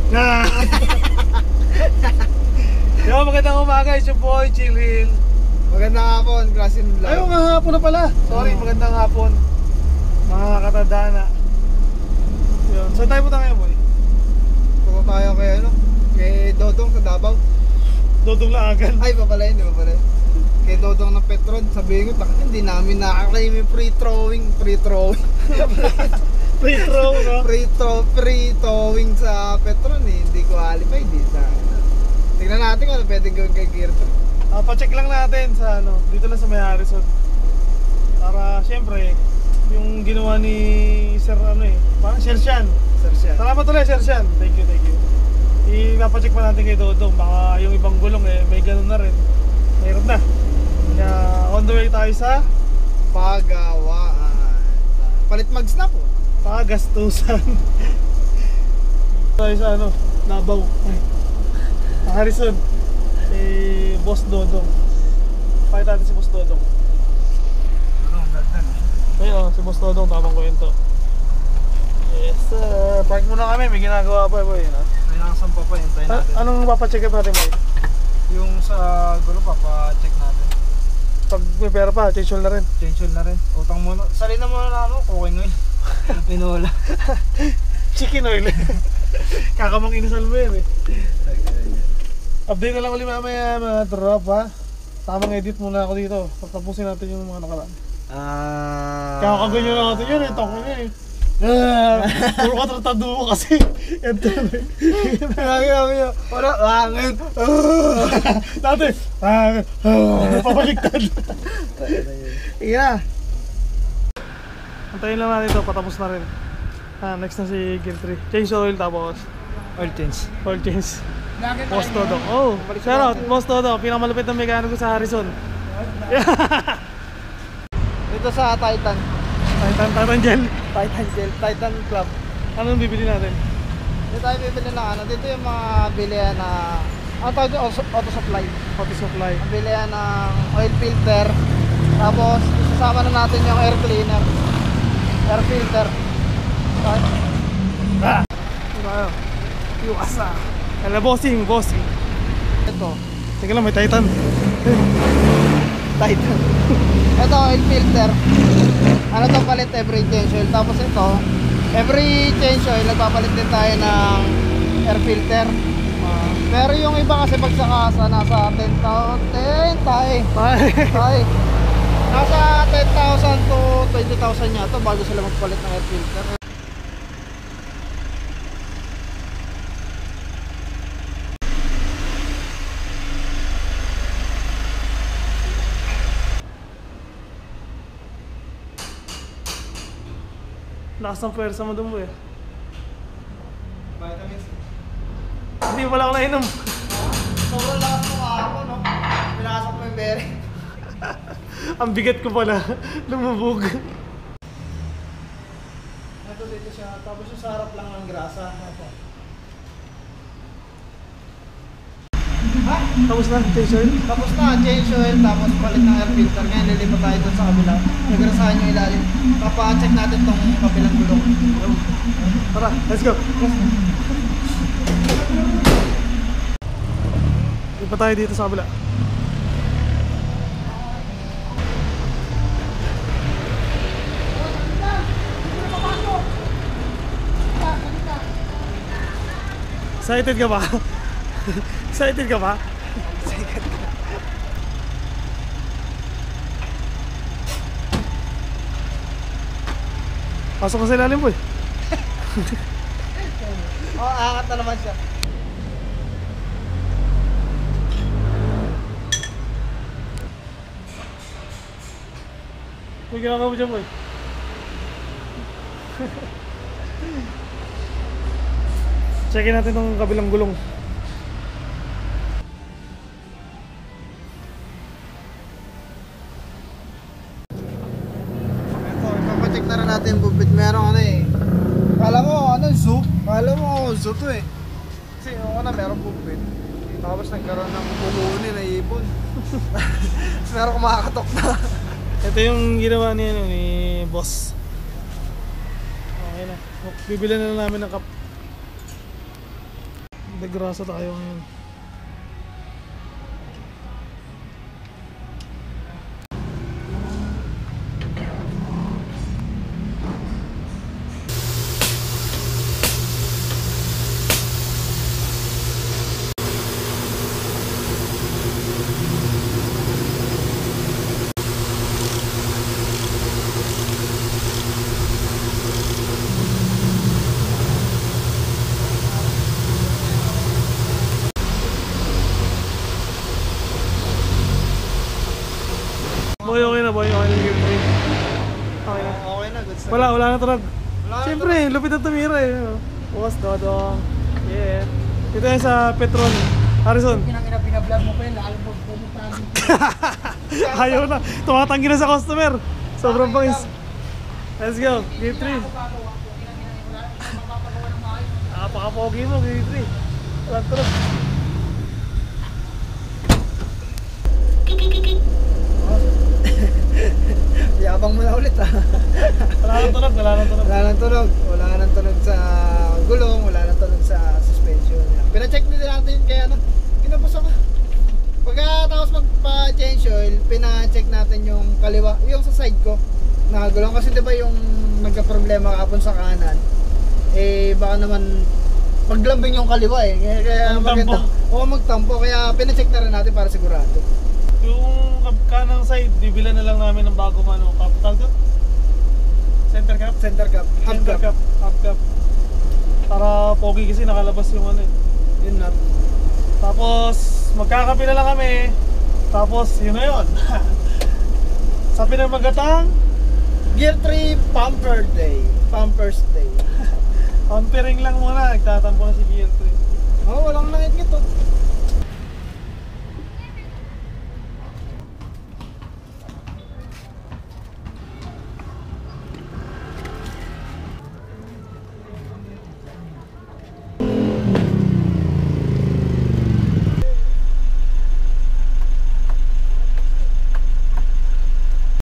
Yo, magandang umaga, it's your boy, Chillil. Magandang hapon, Grasin Vlog. Ayaw nga hapon na pala. Sorry, magandang hapon. Mga katadana. Yun, saan tayo punta ngayon, boy? Punta tayo kay kay Dodong sa Davao. Dodong Laagan. Ay, papalay, hindi papalay. Kay Dodong ng Petron, sabihin ko, bakit hindi namin nakaklaim yung free throwing. Free throw, no? Free throwing sa Petron eh, hindi qualified eh sa tignan natin kung ano pwedeng gawin kay Gear 3. Pa-check lang natin sa dito lang sa May Harrison. Para syempre, yung ginawa ni Sir parang Sir Sean. Salamat ulit, Sir Sean. Thank you. Ipapacheck pa natin kay Dodong. Baka yung ibang gulong may ganun na rin. Mayroon na. Kaya on the way tayo sa Pagawaan. Palit mags na po. Pagastusan. Tayo sa Davao. Harrison. Boss Dodong. Pakita natin si Boss Dodong. Ayun, si Boss Dodong, tamang kwento. Yes sir. Park muna kami, may ginagawa pa boy. May nakasam pa hintayin natin. Anong papacheck up natin boy? Yung sa gulo papacheck natin. Pag may pera pa, change oil na rin. Change oil na rin. Utang muna. Salin na muna na cooking oil. Pinola. Chicken oil. Kakamang inasal mo yan Update na lang ulit mamaya mga tropa. Tamang edit muna ako dito. Pagtapusin natin yung mga nakaraan. Kaya kaganyan na natin yun talk na puro ka tratado mo kasi. Ito wala, hangin. Dati papaliktad. Yeah. Antayin lang natin ito, patapos na rin. Next na si Gear 3. Change oil tapos Oil change. Boss Dodong. Oh, shout out Boss Dodong, pinakamalupit na mekaniko sa Harrison. Dito sa Titan Gel. Titan Club. Anong bibili natin? Dito tayo bibili ng dito yung mga bilihan na tawag yung auto supply. Ang bilihan ng oil filter. Tapos isasama na natin yung air cleaner. Air filter. Yung asa. Kala bossing. Ito. Teka lang, may Titan. Ito oil filter. To palit every change oil. Tapos ito, every change oil nagpapalit din tayo ng air filter. Pero yung iba kasi pag sa kasa nasa 10,000 nasa 10,000 to 20,000 yata bago sila magpalit ng air filter. Lakas ng pwersa mo dun mo Vitamins. Hindi wala ako nainom. Sobrang lakas mo kahapon, no? Pinasok mo yung bearing. Ang bigat ko pala. Lumubog. Ito dito siya. Tapos yung sa harap lang ng grasa. Tapos na, change oil. Tapos na, change oil, tapos palit ng air filter. Ngayon, lilipat tayo dun sa kabila. Nagrasahan yung ilalim. Papa-check natin tong kabilang gulong. Tara, let's go. Lipat tayo dito sa kabila. Excited ka ba? Excited ka ba? Pasok ka sa ilalim boy. Aangat na naman siya. May ginagawa mo dyan boy. Checkin natin itong kabilang gulong. Ipapacheck na rin natin yung bubit. Merong kala mo zoom? Kala mo zoom to eh. Kasi merong bubit. Tapos nagkaroon ng bumunin na ipon. Meron kumakatok na. Ito yung ginawa ni boss. Okay na. Bibili na lang namin ng cup. Degrasa tayo ngayon. Boy, okay na boy, okay na yung Gear 3. Okay na. Okay na, good Wala na tunog. Wala na Siyempre, lupit na tumira eh. Bukas, dodong. Yeah. Dito yan sa Petron. Harrison. Pinablog mo pa yun, lalo mo pumuntahan dito. Ayaw na. Tumatanggi na sa customer. Sobrang bangis. Let's go. Gear 3. Napaka-pogi mo, Gear 3. Walang tunog. Yabang mo na ulit ah. Wala nang tunog, wala nang tunog. Wala nang tunog. Wala nang tunog sa gulong, wala nang tunog sa suspension. Pina-check din natin kaya ano, kinapos ako. Pagkatapos magpa-change oil, pina-check natin yung kaliwa, yung sa side ko na gulong kasi 'di ba yung nagka-problema kapon sa kanan. Eh baka naman maglambing yung kaliwa eh. Kaya Magtampo. Oo, magtampo. Kaya pina-check na rin natin para sigurado. Yung kanang side, bibila na lang namin ng bago ano, capital to? Center cap? Center cap, half Center cap. cap, half cap. Para pogi kasi nakalabas yung ano eh. Yun na. Tapos magkakapila lang kami. Tapos yun na yun. Sa pinamagatang Gear 3 Pumper Day. Pumpers Day. pampering lang muna. Nagtatampo na si Gear 3. Oh, walang nangit nito.